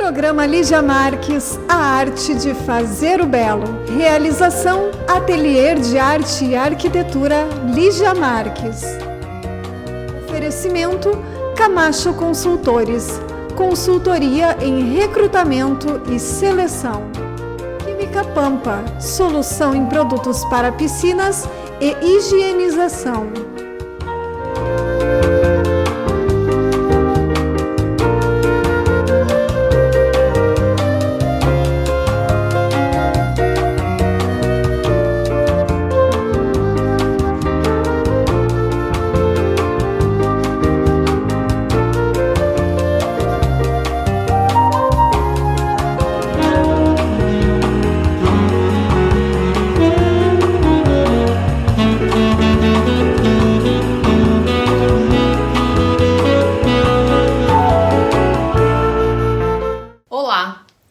Programa Lígia Marques, a arte de fazer o belo. Realização, Ateliê de Arte e Arquitetura Lígia Marques. Oferecimento, Camacho Consultores. Consultoria em recrutamento e seleção. Química Pampa, solução em produtos para piscinas e higienização.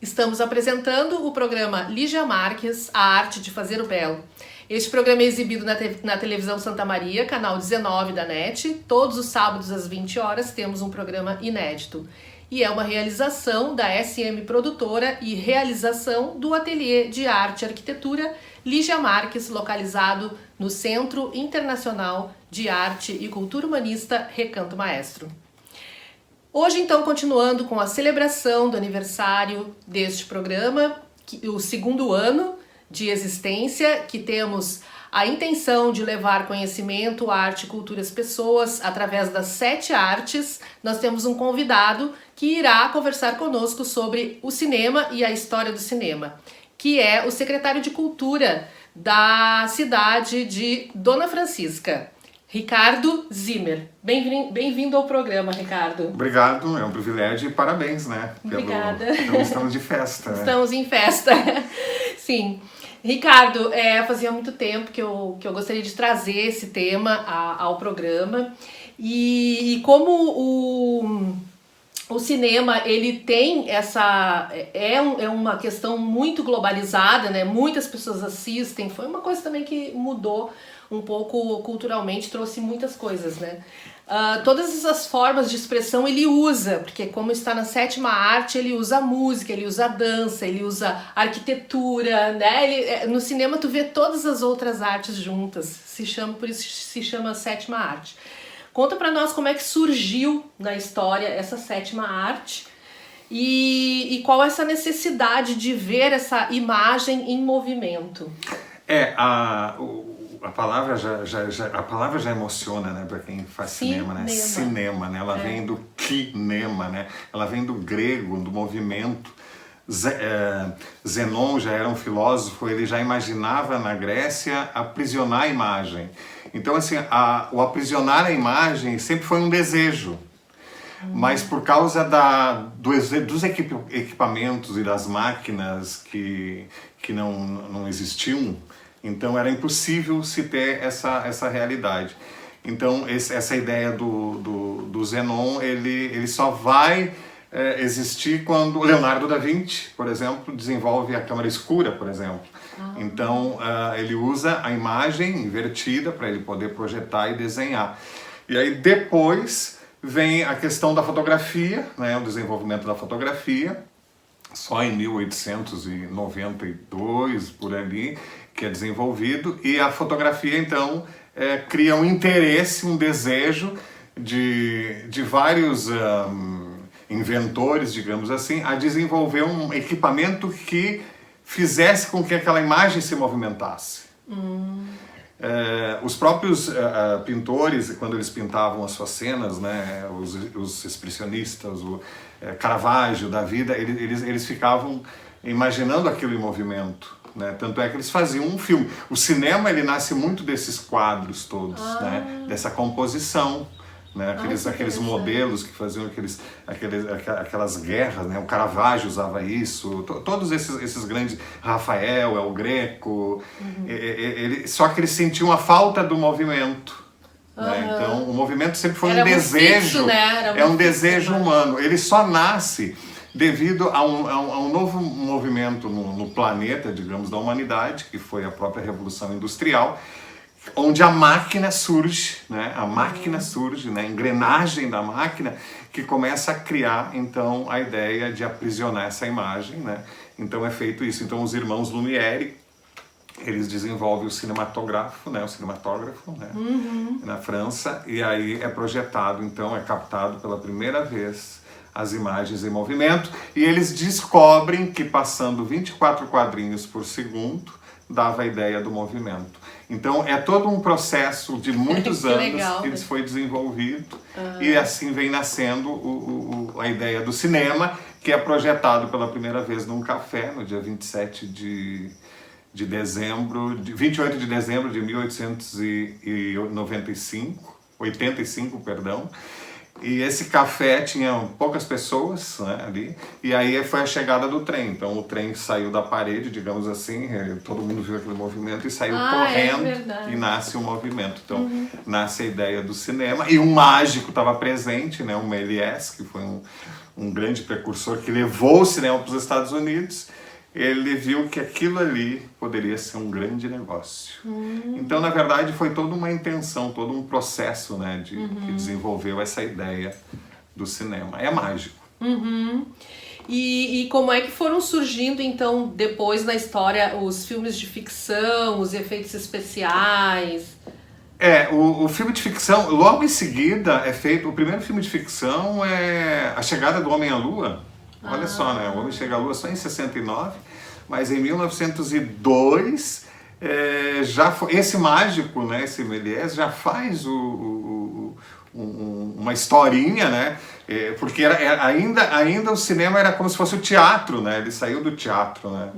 Estamos apresentando o programa Lígia Marques, a arte de fazer o belo. Este programa é exibido na televisão Santa Maria, canal 19 da NET. Todos os sábados às 20 horas temos um programa inédito. E é uma realização da SM Produtora e realização do Ateliê de Arte e Arquitetura Lígia Marques, localizado no Centro Internacional de Arte e Cultura Humanista Recanto Maestro. Hoje, então, continuando com a celebração do aniversário deste programa, o segundo ano de existência, que temos a intenção de levar conhecimento, arte e cultura às pessoas através das 7 artes. Nós temos um convidado que irá conversar conosco sobre o cinema e a história do cinema, que é o secretário de Cultura da cidade de Dona Francisca, Ricardo Zimmer. Bem-vindo ao programa, Ricardo. Obrigado, é um privilégio e parabéns, né? Obrigada. Então estamos de festa, né? Estamos em festa, sim. Ricardo, fazia muito tempo que eu gostaria de trazer esse tema ao programa. E como o cinema, ele tem essa... É uma questão muito globalizada, né? Muitas pessoas assistem. Foi uma coisa também que mudou um pouco culturalmente, trouxe muitas coisas, né? Todas essas formas de expressão ele usa, porque como está na 7ª arte, ele usa a música, ele usa a dança, ele usa a arquitetura, né? No cinema tu vê todas as outras artes juntas, por isso se chama 7ª arte. Conta pra nós como é que surgiu na história essa 7ª arte e qual é essa necessidade de ver essa imagem em movimento. A palavra já emociona, né, para quem faz cinema, né? Cinema, né? Ela vem do kinema, né? Ela vem do grego, do movimento. Zenon já era um filósofo, ele já imaginava na Grécia aprisionar a imagem. Então, assim, o aprisionar a imagem sempre foi um desejo. Mas por causa dos equipamentos e das máquinas que não existiam, então era impossível se ter essa realidade. Então essa ideia do Zenon, ele só vai existir quando Leonardo da Vinci, por exemplo, desenvolve a câmera escura, por exemplo. Então ele usa a imagem invertida para ele poder projetar e desenhar. E aí depois vem a questão da fotografia, né, o desenvolvimento da fotografia, só em 1892, por ali, que é desenvolvido, e a fotografia, então, cria um interesse, um desejo de vários inventores, digamos assim, a desenvolver um equipamento que fizesse com que aquela imagem se movimentasse. Os próprios pintores, quando eles pintavam as suas cenas, né, os expressionistas, o Caravaggio da vida, eles ficavam imaginando aquilo em movimento, né? Tanto é que eles faziam um filme. O cinema, ele nasce muito desses quadros todos, né? Dessa composição, né? Aqueles modelos que faziam aquelas guerras, né? O Caravaggio usava isso, todos esses grandes, Rafael, El Greco, só que eles sentiam a falta do movimento. Né? Então o movimento sempre foi um desejo, fixo, né? É um desejo humano. Ele só nasce devido a um novo movimento no planeta, digamos, da humanidade, que foi a própria Revolução Industrial, onde a máquina surge, né? A máquina surge, né? A engrenagem da máquina que começa a criar, então, a ideia de aprisionar essa imagem, né? Então é feito isso. Então os irmãos Lumière, eles desenvolvem o cinematógrafo, né? O cinematógrafo, né? Na França, e aí é projetado, então é captado pela primeira vez as imagens em movimento, e eles descobrem que passando 24 quadrinhos por segundo dava a ideia do movimento. Então é todo um processo de muitos anos legal, que foi desenvolvido e assim vem nascendo a ideia do cinema, que é projetado pela primeira vez num café no dia 27 de dezembro, 28 de dezembro de 85, perdão. E esse café tinha poucas pessoas, né, ali, e aí foi a chegada do trem. Então o trem saiu da parede, digamos assim, todo mundo viu aquele movimento e saiu correndo, e nasce o movimento. Então nasce a ideia do cinema, e um mágico estava presente, né, o Méliès, que foi um grande precursor que levou o cinema para os Estados Unidos. Ele viu que aquilo ali poderia ser um grande negócio. Então, na verdade, foi toda uma intenção, todo um processo, né, que desenvolveu essa ideia do cinema. É mágico. E como é que foram surgindo, então, depois na história, os filmes de ficção, os efeitos especiais? O filme de ficção, logo em seguida é feito, o primeiro filme de ficção é A Chegada do Homem à Lua. Olha só, né? O Homem Chega à Lua só em 69, mas em 1902 já foi, esse mágico, né? Esse Méliès já faz uma historinha, né? Porque ainda o cinema era como se fosse o teatro, né? Ele saiu do teatro, né?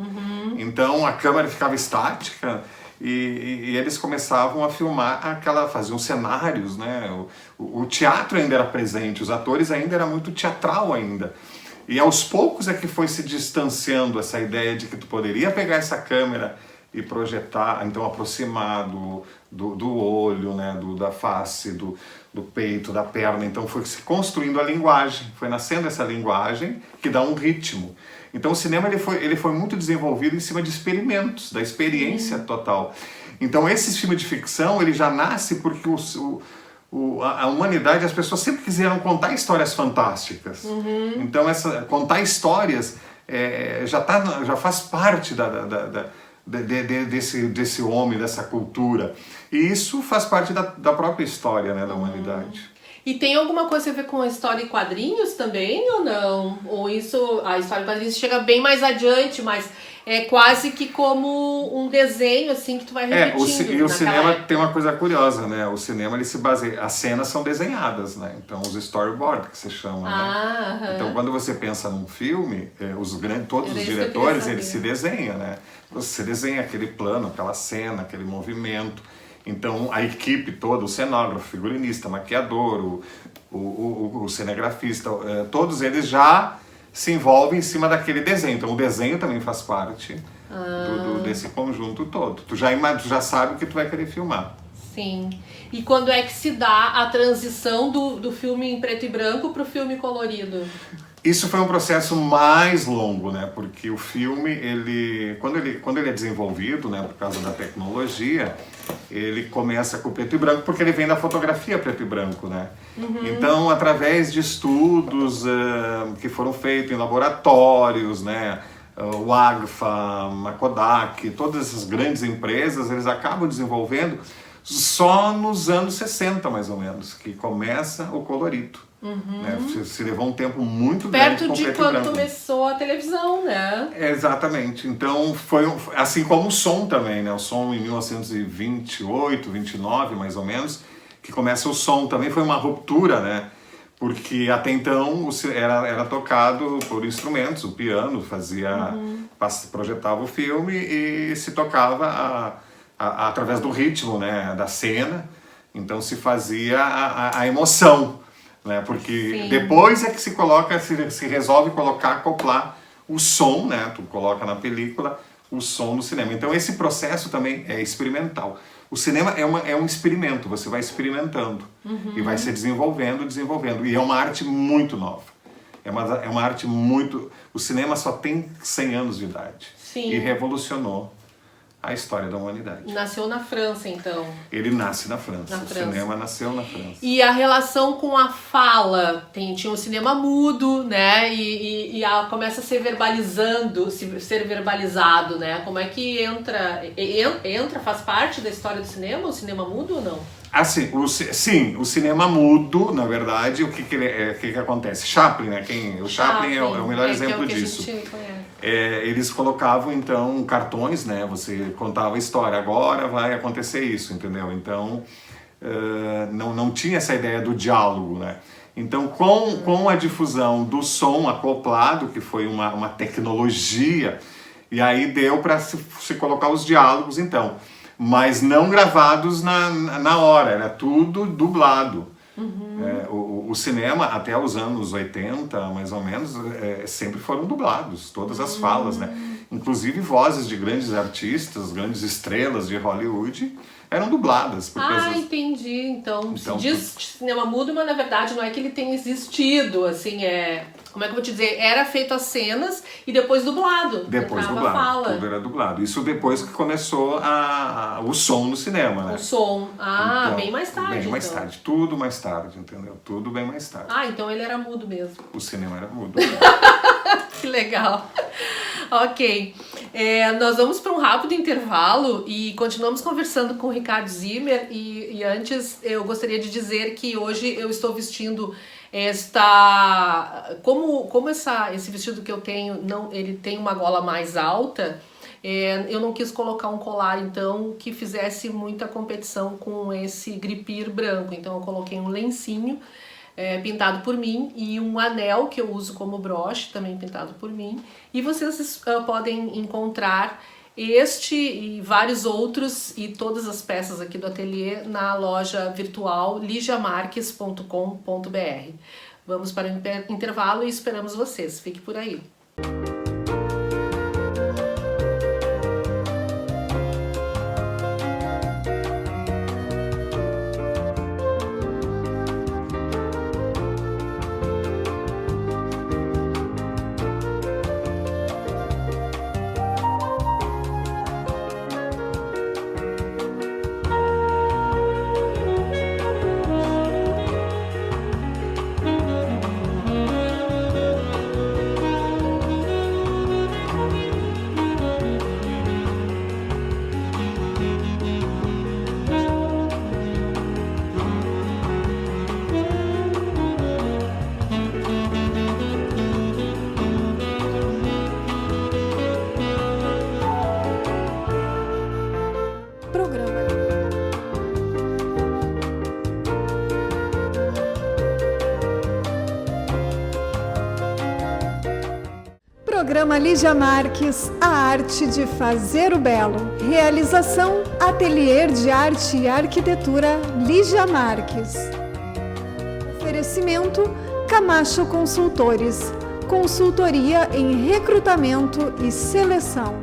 Então a câmera ficava estática. E eles começavam a filmar faziam cenários, né? O teatro ainda era presente, os atores ainda era muito teatral ainda. E aos poucos é que foi se distanciando essa ideia de que tu poderia pegar essa câmera e projetar, então aproximar do olho, né? Da face, do peito, da perna. Então foi se construindo a linguagem, foi nascendo essa linguagem que dá um ritmo. Então o cinema ele foi muito desenvolvido em cima de experimentos, da experiência total. Então esse filme de ficção ele já nasce porque a humanidade, as pessoas sempre quiseram contar histórias fantásticas. Então contar histórias já faz parte desse homem, dessa cultura. E isso faz parte da própria história, né, da humanidade. E tem alguma coisa a ver com a história em quadrinhos também, ou não? Ou isso, a história em quadrinhos chega bem mais adiante, mas é quase que como um desenho, assim, que tu vai repetindo. E o cinema tem uma coisa curiosa, né? O cinema, ele se baseia... As cenas são desenhadas, né? Então, os storyboards, que se chama, né? Então, quando você pensa num filme, todos os diretores, eles se desenham, né? Você desenha aquele plano, aquela cena, aquele movimento. Então, a equipe toda, o cenógrafo, o figurinista, o maquiador, o cinegrafista, todos eles já se envolvem em cima daquele desenho. Então, o desenho também faz parte desse conjunto todo. Tu já sabe o que tu vai querer filmar. Sim. E quando é que se dá a transição do filme em preto e branco para o filme colorido? Isso foi um processo mais longo, né? Porque o filme, quando ele é desenvolvido, né, por causa da tecnologia, ele começa com preto e branco, porque ele vem da fotografia preto e branco, né? Então, através de estudos que foram feitos em laboratórios, né? O Agfa, a Kodak, todas essas grandes empresas, eles acabam desenvolvendo só nos anos 60, mais ou menos, que começa o colorido. Né? Se levou um tempo muito grande perto de quando começou a televisão, né? Exatamente. Então foi assim como o som também, né? O som em 1928, 29 mais ou menos, que começa o som também, foi uma ruptura, né? Porque até então era tocado por instrumentos, o piano projetava o filme e se tocava através do ritmo, né? Da cena. Então se fazia a emoção. Né? Porque depois é que se resolve acoplar o som, né? Tu coloca na película o som no cinema. Então esse processo também é experimental. O cinema é um experimento, você vai experimentando e vai se desenvolvendo. E é uma arte muito nova. É uma arte muito... O cinema só tem 100 anos de idade. Sim. E revolucionou a história da humanidade. Nasceu na França, então. Ele nasce na França. Na O França. cinema nasceu na França. E a relação com a fala, tinha o cinema mudo, né? Começa a ser verbalizado, né? Como é que entra, faz parte da história do cinema, o cinema mudo ou não? Assim, sim, o cinema mudo, na verdade, o que acontece? Chaplin, né? O Chaplin é o melhor exemplo disso. Que a gente conhece. Eles colocavam, então, cartões, né? Você contava a história, agora vai acontecer isso, entendeu? Então, não tinha essa ideia do diálogo, né? Então, com a difusão do som acoplado, que foi uma tecnologia, e aí deu para se colocar os diálogos, então. Mas não gravados na hora, era tudo dublado. O cinema, até os anos 80, mais ou menos, sempre foram dublados, todas as falas, né? Inclusive vozes de grandes artistas, grandes estrelas de Hollywood eram dubladas. Entendi. Então se diz cinema mudo, mas na verdade não é que ele tenha existido, assim, como é que eu vou te dizer? Era feito as cenas e depois dublado. Depois dublado, fala. tudo era dublado. Isso depois que começou o som no cinema, né? O som. Então, bem mais tarde. Bem mais tarde, tudo mais tarde, entendeu? Tudo bem mais tarde. Então ele era mudo mesmo. O cinema era mudo. Que legal. Ok. Nós vamos para um rápido intervalo e continuamos conversando com o Ricardo Zimmer. E antes eu gostaria de dizer que hoje eu estou vestindo esse vestido que eu tenho, ele tem uma gola mais alta. Eu não quis colocar um colar, então, que fizesse muita competição com esse gripir branco. Então eu coloquei um lencinho pintado por mim e um anel que eu uso como broche, também pintado por mim. E vocês podem encontrar este e vários outros e todas as peças aqui do ateliê na loja virtual ligiamarques.com.br. Vamos para o intervalo e esperamos vocês. Fique por aí. Programa Lígia Marques, a arte de fazer o belo. Realização, Ateliê de Arte e Arquitetura Lígia Marques. Oferecimento, Camacho Consultores. Consultoria em recrutamento e seleção.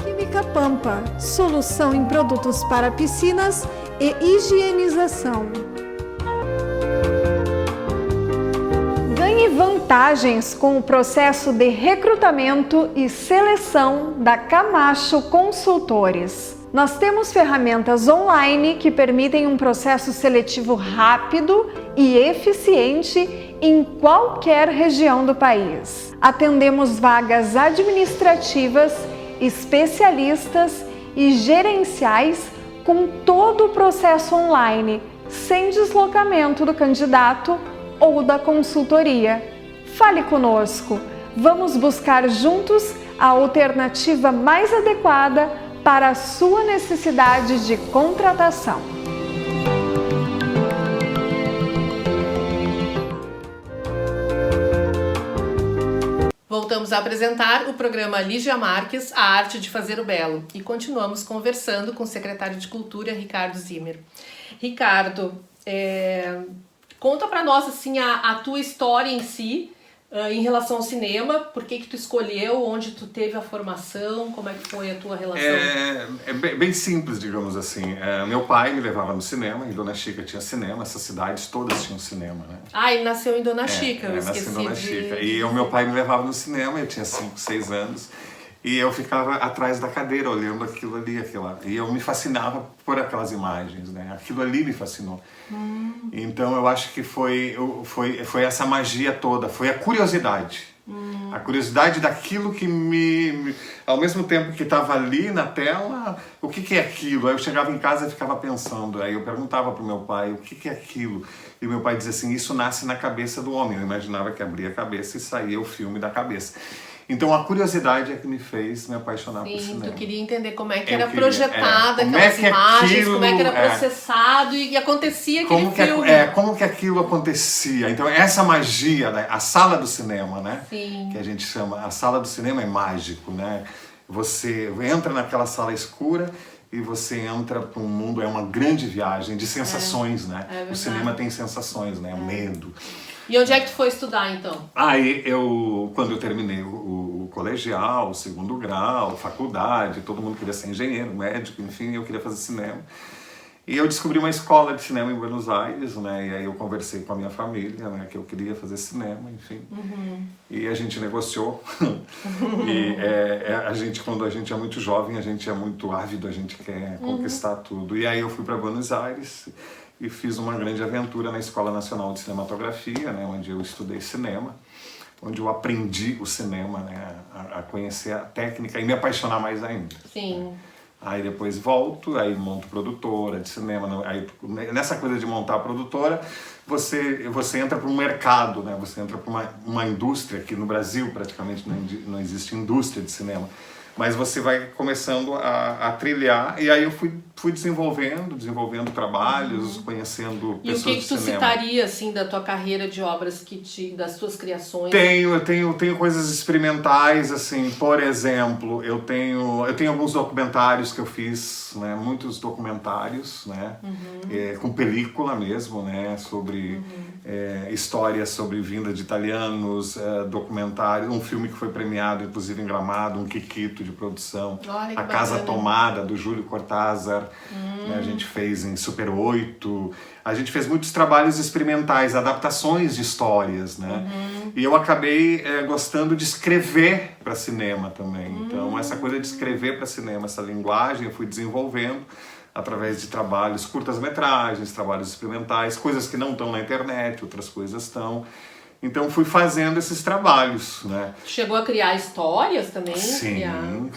Química Pampa, solução em produtos para piscinas e higienização. Ganhe vantagens com o processo de recrutamento e seleção da Camacho Consultores. Nós temos ferramentas online que permitem um processo seletivo rápido e eficiente em qualquer região do país. Atendemos vagas administrativas, especialistas e gerenciais com todo o processo online, sem deslocamento do candidato ou da consultoria. Fale conosco. Vamos buscar juntos a alternativa mais adequada para a sua necessidade de contratação. Voltamos a apresentar o programa Lígia Marques, a arte de fazer o belo. E continuamos conversando com o secretário de Cultura, Ricardo Zimmer. Ricardo, conta para nós assim, a tua história em si, em relação ao cinema, por que tu escolheu, onde tu teve a formação, como é que foi a tua relação? É bem simples, digamos assim. Meu pai me levava no cinema, em Dona Chica tinha cinema, essas cidades todas tinham cinema, né? Ele nasceu em Dona Chica, eu esqueci nasci em Dona Chica. E o meu pai me levava no cinema, eu tinha 5, 6 anos. E eu ficava atrás da cadeira, olhando aquilo ali, e eu me fascinava por aquelas imagens, né? Aquilo ali me fascinou. Então eu acho que foi essa magia toda, foi a curiosidade. A curiosidade daquilo que ao mesmo tempo que estava ali na tela, o que é aquilo? Aí eu chegava em casa e ficava pensando, aí eu perguntava para o meu pai, o que é aquilo? E meu pai dizia assim, isso nasce na cabeça do homem. Eu imaginava que abria a cabeça e saía o filme da cabeça. Então a curiosidade é que me fez me apaixonar por cinema. Tu queria entender como é que Eu era queria, projetada como aquelas é que imagens, aquilo, como é que era processado e acontecia aquele filme. Como que aquilo acontecia. Então essa magia, né? A sala do cinema, né? Sim. Que a gente chama, a sala do cinema é mágico, né? Você entra naquela sala escura e você entra para um mundo, é uma grande viagem de sensações, né? O cinema tem sensações, né? Medo. E onde é que tu foi estudar, então? Aí, quando eu terminei o colegial, o segundo grau, faculdade, todo mundo queria ser engenheiro, médico, enfim, eu queria fazer cinema. E eu descobri uma escola de cinema em Buenos Aires, né? E aí eu conversei com a minha família, né? Que eu queria fazer cinema, enfim. E a gente negociou. E quando a gente é muito jovem, a gente é muito ávido, a gente quer conquistar tudo. E aí eu fui para Buenos Aires e fiz uma grande aventura na Escola Nacional de Cinematografia, né? Onde eu estudei cinema, onde eu aprendi o cinema, né? A conhecer a técnica e me apaixonar mais ainda. Sim. Aí depois volto, aí monto produtora de cinema. Aí, nessa coisa de montar a produtora, você entra para um mercado, né? Você entra para uma indústria, que no Brasil praticamente não existe indústria de cinema. Mas você vai começando a trilhar, e aí eu fui desenvolvendo trabalhos, conhecendo pessoas de cinema. E o que tu citaria, assim, da tua carreira de obras, das tuas criações? Eu tenho coisas experimentais, assim, por exemplo, eu tenho alguns documentários que eu fiz, né, muitos documentários, né, com película mesmo, né, sobre histórias sobre vinda de italianos, documentários, um filme que foi premiado, inclusive em Gramado, um Kikito de produção, Olha, A Casa Tomada, do Júlio Cortázar, né, a gente fez em Super 8, a gente fez muitos trabalhos experimentais, adaptações de histórias, né, e eu acabei gostando de escrever para cinema também, então essa coisa de escrever para cinema, essa linguagem eu fui desenvolvendo através de trabalhos, curtas-metragens, trabalhos experimentais, coisas que não estão na internet, outras coisas estão. Então fui fazendo esses trabalhos, né? Chegou a criar histórias também? Sim,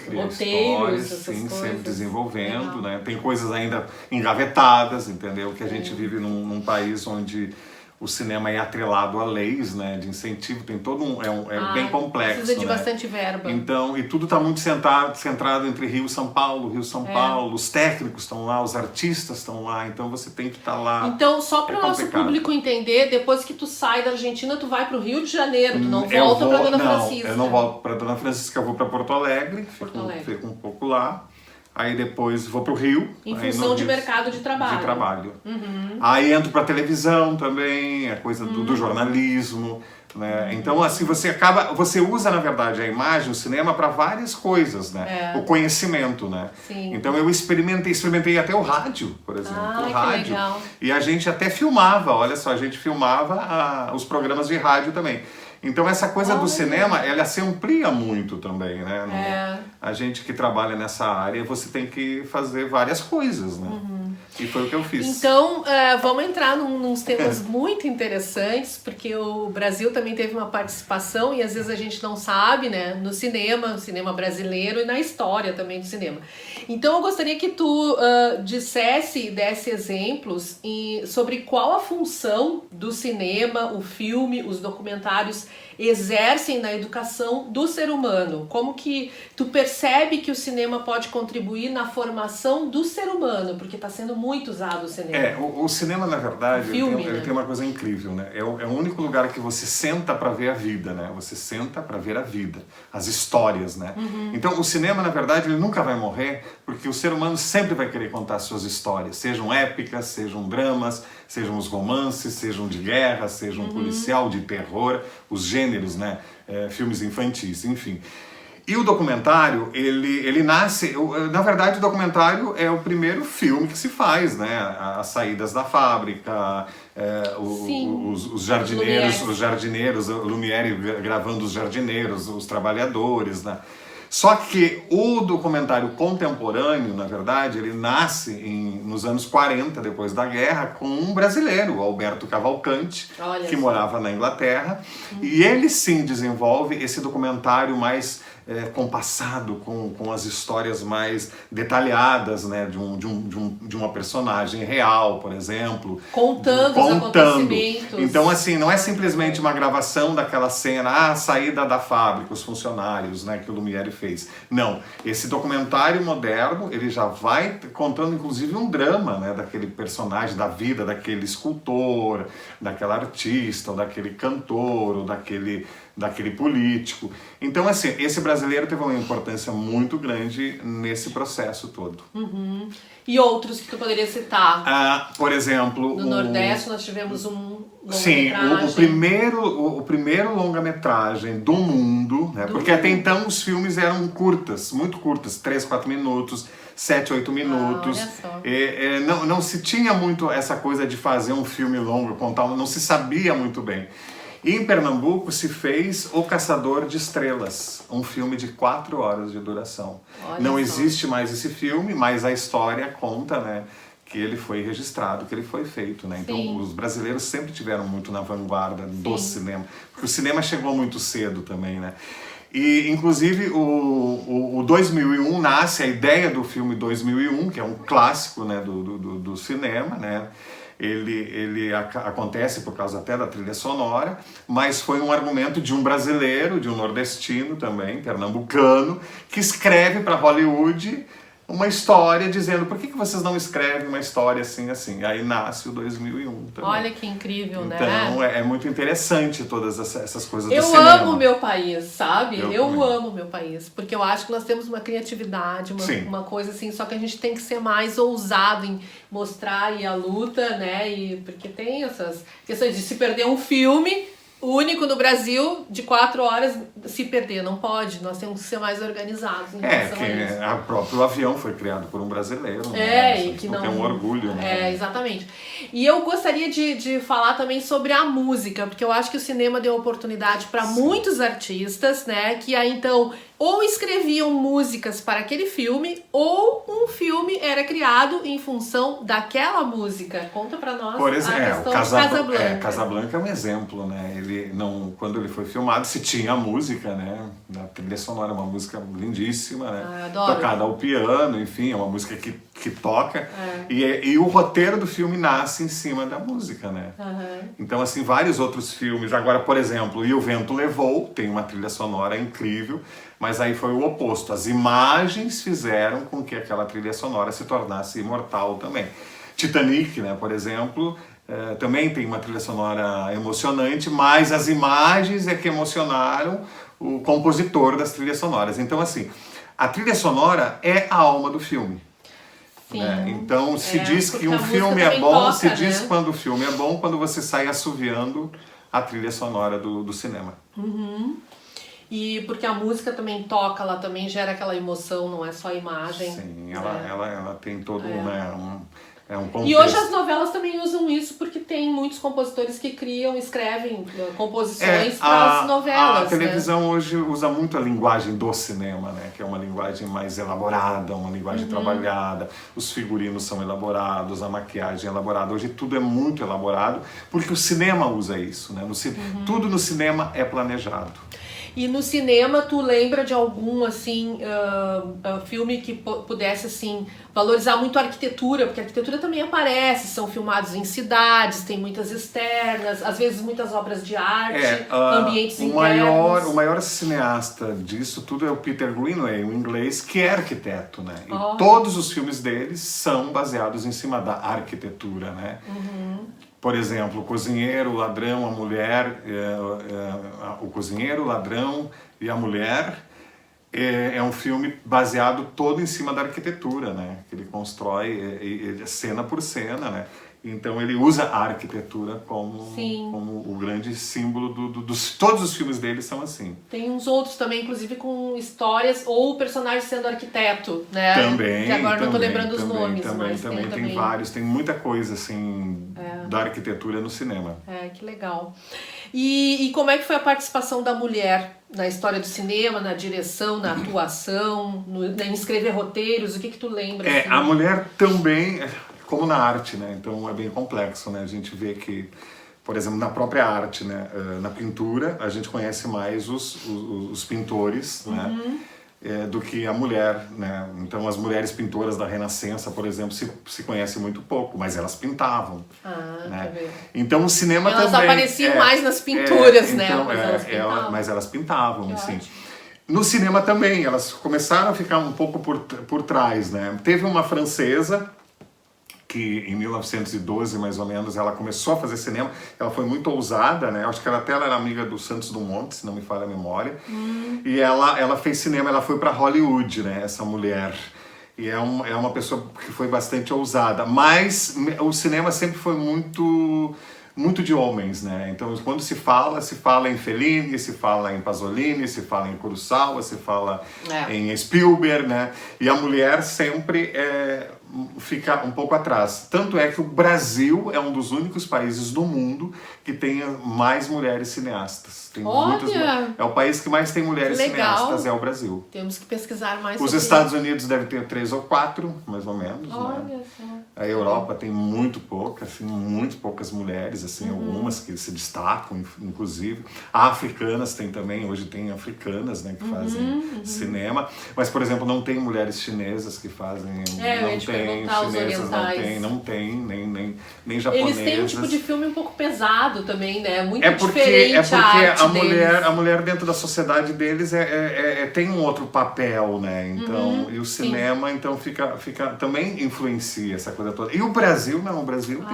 criar roteiros, histórias, sim, coisas. sempre desenvolvendo, né? Tem coisas ainda engavetadas, entendeu? Que a gente vive num país onde o cinema é atrelado a leis, né, de incentivo, tem todo bem complexo, precisa de né? bastante verba. Então, e tudo está muito centrado entre Rio e São Paulo, os técnicos estão lá, os artistas estão lá, então você tem que estar lá. Então, só para o nosso público entender, depois que tu sai da Argentina, tu vai para o Rio de Janeiro, tu não volta para Dona Francisca. Eu não volto para Dona Francisca, eu vou para Porto Alegre, fico um pouco lá. Aí depois vou pro Rio. Em função de mercado de trabalho. De trabalho. Aí entro pra televisão também, a coisa do jornalismo, né? Então assim, você usa na verdade a imagem, o cinema para várias coisas, né? O conhecimento, né? Sim. Então eu experimentei até o rádio, por exemplo. O rádio. Que legal. E a gente até filmava, olha só, a gente filmava os programas de rádio também. Então essa coisa do cinema, ela se amplia muito também, né? A gente que trabalha nessa área, você tem que fazer várias coisas, né? E foi o que eu fiz. Então, vamos entrar nos temas muito interessantes, porque o Brasil também teve uma participação, e às vezes a gente não sabe, né? No cinema brasileiro, e na história também do cinema. Então eu gostaria que tu desse exemplos sobre qual a função do cinema, o filme, os documentários exercem na educação do ser humano. Como que tu percebe que o cinema pode contribuir na formação do ser humano, porque está sendo muito usado o cinema. O cinema, na verdade, ele tem uma coisa incrível, né? É o único lugar que você senta para ver a vida, né? Você senta para ver a vida, as histórias, né? Então, o cinema, na verdade, ele nunca vai morrer, porque o ser humano sempre vai querer contar suas histórias, sejam épicas, sejam dramas, sejam os romances, sejam de guerra, sejam policial, de terror, os gêneros, né? Filmes infantis, enfim. E o documentário, ele nasce... Na verdade, o documentário é o primeiro filme que se faz, né? As saídas da fábrica, os jardineiros, o Lumière gravando os jardineiros, os trabalhadores, né? Só que o documentário contemporâneo, na verdade, ele nasce nos anos 40, depois da guerra, com um brasileiro, Alberto Cavalcante, que morava na Inglaterra, e ele sim desenvolve esse documentário mais compassado, com as histórias mais detalhadas, né, de uma personagem real, por exemplo. Contando os acontecimentos. Então, assim, não é simplesmente uma gravação daquela cena, a saída da fábrica, os funcionários, né, que o Lumière fez. Não, esse documentário moderno, ele já vai contando, inclusive, um drama, né, daquele personagem, da vida daquele escultor, daquela artista, ou daquele cantor, ou daquele político. Então, assim, esse brasileiro teve uma importância muito grande nesse processo todo. Uhum. E outros que tu poderia citar? Por exemplo... No Nordeste nós tivemos um longa-metragem. Sim, o primeiro longa-metragem do mundo, né? Porque até então os filmes eram curtas, muito curtas, 3, 4 minutos, 7, 8 minutos. Olha só. Não se tinha muito essa coisa de fazer um filme longo, contar, não se sabia muito bem. E em Pernambuco se fez O Caçador de Estrelas, um filme de 4 horas de duração. Não existe mais esse filme, mas a história conta, né, que ele foi registrado, que ele foi feito, né? Então os brasileiros sempre tiveram muito na vanguarda do cinema, porque o cinema chegou muito cedo também, né? E inclusive o 2001 nasce a ideia do filme 2001, que é um clássico, né, do cinema, né? Ele acontece por causa até da trilha sonora, mas foi um argumento de um brasileiro, de um nordestino também, pernambucano, que escreve para Hollywood uma história dizendo: por que vocês não escrevem uma história assim, assim? Aí nasce o 2001 também. Olha que incrível, né? Então é muito interessante todas essas coisas do cinema. Eu amo o meu país, sabe? Eu amo o meu país, porque eu acho que nós temos uma criatividade, uma coisa assim, só que a gente tem que ser mais ousado em mostrar a luta, né? Porque tem essas questões de se perder um filme único no Brasil, de 4 horas, se perder, não pode. Nós temos que ser mais organizados em relação a isso. O próprio avião foi criado por um brasileiro, né? E que não tem um orgulho, né? Exatamente. E eu gostaria de falar também sobre a música, porque eu acho que o cinema deu oportunidade para muitos artistas, né? Que aí então ou escreviam músicas para aquele filme, ou um filme era criado em função daquela música. Conta pra nós por exemplo, a questão de Casablanca. Casablanca é um exemplo, né? Quando ele foi filmado, se tinha a música, né? Na trilha sonora, uma música lindíssima, né? Adoro. Tocada ao piano, enfim, é uma música que toca. E o roteiro do filme nasce em cima da música, né? Então, assim, vários outros filmes. Agora, por exemplo, E o Vento Levou, tem uma trilha sonora incrível, mas aí foi o oposto. As imagens fizeram com que aquela trilha sonora se tornasse imortal também. Titanic, né, por exemplo, também tem uma trilha sonora emocionante, mas as imagens é que emocionaram o compositor das trilhas sonoras. Então, assim, a trilha sonora é a alma do filme. Né? Então, se diz que um filme é bom, toca, se diz quando o filme é bom, quando você sai assoviando a trilha sonora do cinema. E porque a música também toca, ela também gera aquela emoção, não é só a imagem. Sim, ela tem todo um contexto. E hoje as novelas também usam isso, porque tem muitos compositores que escrevem composições para as novelas. A televisão hoje usa muito a linguagem do cinema, né? Que é uma linguagem mais elaborada, uma linguagem trabalhada, os figurinos são elaborados, a maquiagem é elaborada. Hoje tudo é muito elaborado, porque o cinema usa isso, né? Tudo no cinema é planejado. E no cinema, tu lembra de algum, assim, filme que pudesse, assim, valorizar muito a arquitetura? Porque a arquitetura também aparece, são filmados em cidades, tem muitas externas, às vezes muitas obras de arte, ambientes internos. O maior cineasta disso tudo é o Peter Greenaway, um inglês que é arquiteto, né? E todos os filmes deles são baseados em cima da arquitetura, né? Por exemplo, o cozinheiro, o ladrão, a mulher, o cozinheiro, o ladrão e a mulher é um filme baseado todo em cima da arquitetura, né? Que ele constrói cena por cena, né? Então ele usa a arquitetura como o grande símbolo todos os filmes dele são assim. Tem uns outros também, inclusive com histórias ou o personagem sendo arquiteto, né? Também. Que agora não tô também, lembrando os nomes, também, mas também tem vários, tem muita coisa assim da arquitetura no cinema. Que legal. E como é que foi a participação da mulher na história do cinema, na direção, na atuação, em escrever roteiros? O que tu lembra? Assim? A mulher também, como na arte, né? Então é bem complexo, né? A gente vê que, por exemplo, na própria arte, né? Na pintura, a gente conhece mais os pintores, né? Do que a mulher, né? Então as mulheres pintoras da Renascença, por exemplo, se conhece muito pouco, mas elas pintavam. Né? Então o cinema elas também... Elas apareciam mais nas pinturas, né? Então, mas elas pintavam, sim. No cinema também, elas começaram a ficar um pouco por trás, né? Teve uma francesa que em 1912, mais ou menos, ela começou a fazer cinema. Ela foi muito ousada, né? Acho que ela era amiga do Santos Dumont, se não me falha a memória. E ela fez cinema, ela foi para Hollywood, né? Essa mulher. E é uma pessoa que foi bastante ousada. Mas o cinema sempre foi muito de homens, né? Então, quando se fala em Fellini, se fala em Pasolini, se fala em Kurosawa, se fala em Spielberg, né? E a mulher sempre fica um pouco atrás. Tanto é que o Brasil é um dos únicos países do mundo que tem mais mulheres cineastas. Tem é o país que mais tem mulheres cineastas, é o Brasil. Temos que pesquisar mais Os Estados Unidos devem ter 3 ou 4, mais ou menos. Olha só. A Europa tem muito poucas mulheres, assim, algumas que se destacam, inclusive. Africanas tem também, hoje tem africanas, né, que fazem cinema. Mas, por exemplo, não tem mulheres chinesas que fazem... não tem chinesas, não tem, nem japonesas. Eles têm um tipo de filme um pouco pesado também, né? Muito porque diferente a arte a mulher dentro da sociedade deles tem um outro papel, né? Então, e o cinema, então, também influencia essa coisa toda. E o Brasil, não, o Brasil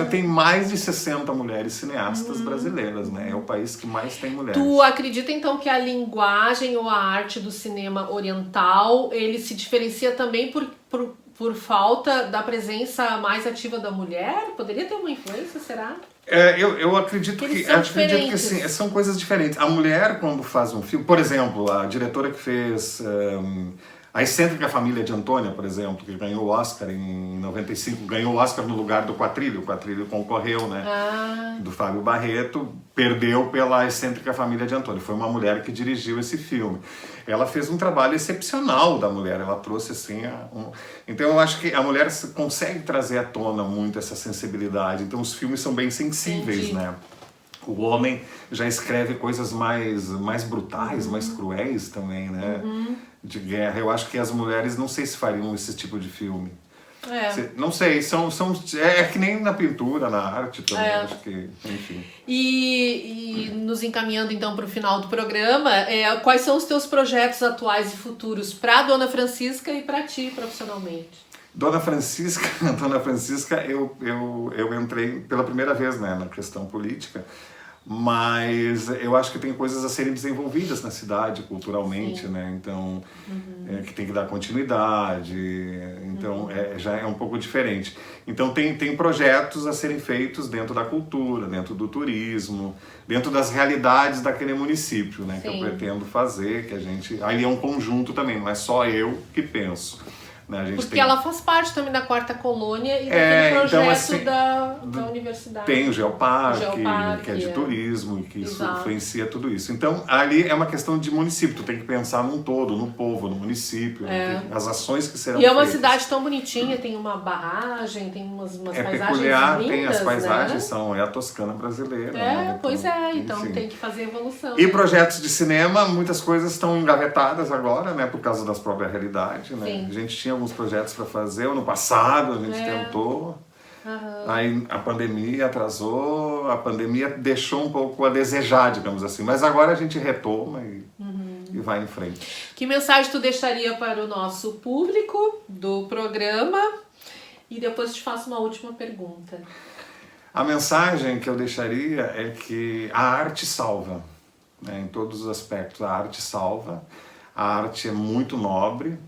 tem mais de 60 mulheres cineastas brasileiras, né? É o país que mais tem mulheres. Tu acredita, então, que a linguagem ou a arte do cinema oriental, ele se diferencia também por falta da presença mais ativa da mulher? Poderia ter uma influência, será? Eu acredito que assim, são coisas diferentes. A mulher, quando faz um filme, por exemplo, a diretora que fez A Excêntrica Família de Antônia, por exemplo, que ganhou o Oscar em 95, ganhou o Oscar no lugar do Quatrilho. O Quatrilho concorreu, né? Do Fábio Barreto, perdeu pela Excêntrica Família de Antônia. Foi uma mulher que dirigiu esse filme. Ela fez um trabalho excepcional da mulher, ela trouxe assim... Então eu acho que a mulher consegue trazer à tona muito essa sensibilidade, então os filmes são bem sensíveis, né? O homem já escreve coisas mais brutais, mais cruéis também, né? De guerra. Eu acho que as mulheres não sei se fariam esse tipo de filme. Não sei, é que nem na pintura, na arte também, acho que, enfim. E nos encaminhando então para o final do programa, quais são os teus projetos atuais e futuros para a Dona Francisca e para ti profissionalmente? Dona Francisca, eu entrei pela primeira vez, né, na questão política, mas eu acho que tem coisas a serem desenvolvidas na cidade culturalmente, né? Então que tem que dar continuidade, então já é um pouco diferente. Então tem projetos a serem feitos dentro da cultura, dentro do turismo, dentro das realidades daquele município, né? Que eu pretendo fazer, que a gente... Aí é um conjunto também, não é só eu que penso. Né? Porque ela faz parte também da Quarta Colônia e daquele projeto então, assim, da universidade. Tem o Geoparque, que é de turismo, que isso influencia tudo isso. Então, ali é uma questão de município, tu tem que pensar num todo, no povo, no município, as ações que serão feitas. E é uma cidade tão bonitinha, tem uma barragem, tem umas paisagens peculiar, lindas, tem as paisagens, né? É a Toscana brasileira. Né? Então tem que fazer evolução. E projetos de cinema, muitas coisas estão engavetadas agora, né, por causa das próprias realidades, né? A gente tinha alguns projetos para fazer, ano passado a gente tentou, aí a pandemia atrasou, a pandemia deixou um pouco a desejar, digamos assim, mas agora a gente retoma e vai em frente. Que mensagem tu deixaria para o nosso público do programa? E depois te faço uma última pergunta. A mensagem que eu deixaria é que a arte salva, né, em todos os aspectos. A arte salva, a arte é muito nobre,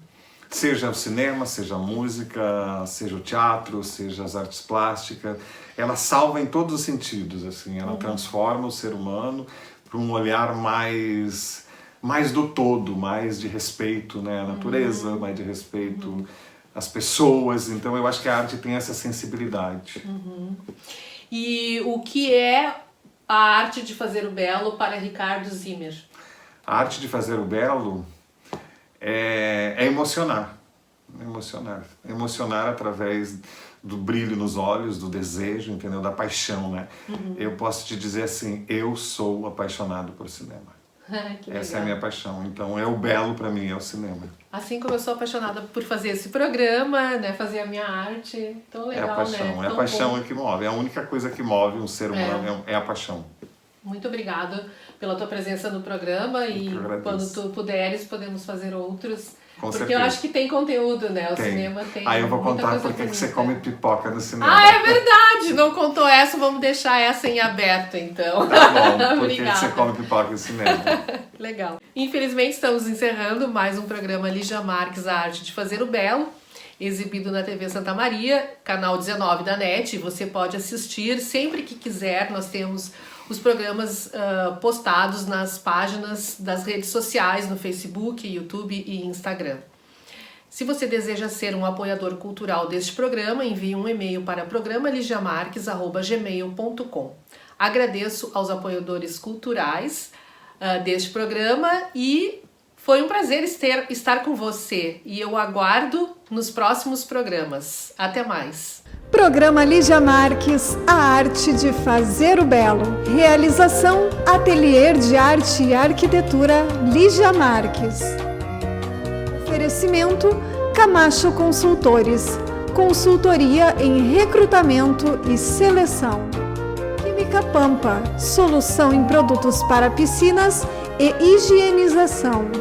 Seja o cinema, seja a música, seja o teatro, seja as artes plásticas, ela salva em todos os sentidos, assim, ela transforma o ser humano para um olhar mais do todo, mais de respeito, né, à natureza, mais de respeito às pessoas. Então eu acho que a arte tem essa sensibilidade. E o que é a arte de fazer o belo para Ricardo Zimmer? A arte de fazer o belo é emocionar. Emocionar através do brilho nos olhos, do desejo, entendeu? Da paixão, né? Eu posso te dizer assim, eu sou apaixonado por cinema. Essa é a minha paixão. Então, o belo para mim é o cinema. Assim como eu sou apaixonada por fazer esse programa, né? Fazer a minha arte. Tão legal, é a paixão, né? É a paixão que move. É a única coisa que move um ser humano, é a paixão. Muito obrigada pela tua presença no programa e quando tu puderes, podemos fazer outros. Com porque certeza. Eu acho que tem conteúdo, né? O tem. cinema tem. Aí eu vou contar por que você come pipoca no cinema. Ah, é verdade! Não contou essa, vamos deixar essa em aberto, então. Tá bom, por que você come pipoca no cinema? Legal. Infelizmente, estamos encerrando mais um programa Lígia Marques, a arte de fazer o belo, exibido na TV Santa Maria, canal 19 da NET. Você pode assistir sempre que quiser. Nós temos os programas postados nas páginas das redes sociais, no Facebook, YouTube e Instagram. Se você deseja ser um apoiador cultural deste programa, envie um e-mail para programaligiamarques@gmail.com. Agradeço aos apoiadores culturais deste programa e foi um prazer estar com você. E eu aguardo nos próximos programas. Até mais! Programa Lígia Marques, a arte de fazer o belo. Realização Ateliê de Arte e Arquitetura Lígia Marques. Oferecimento Camacho Consultores. Consultoria em recrutamento e seleção. Química Pampa. Solução em produtos para piscinas e higienização.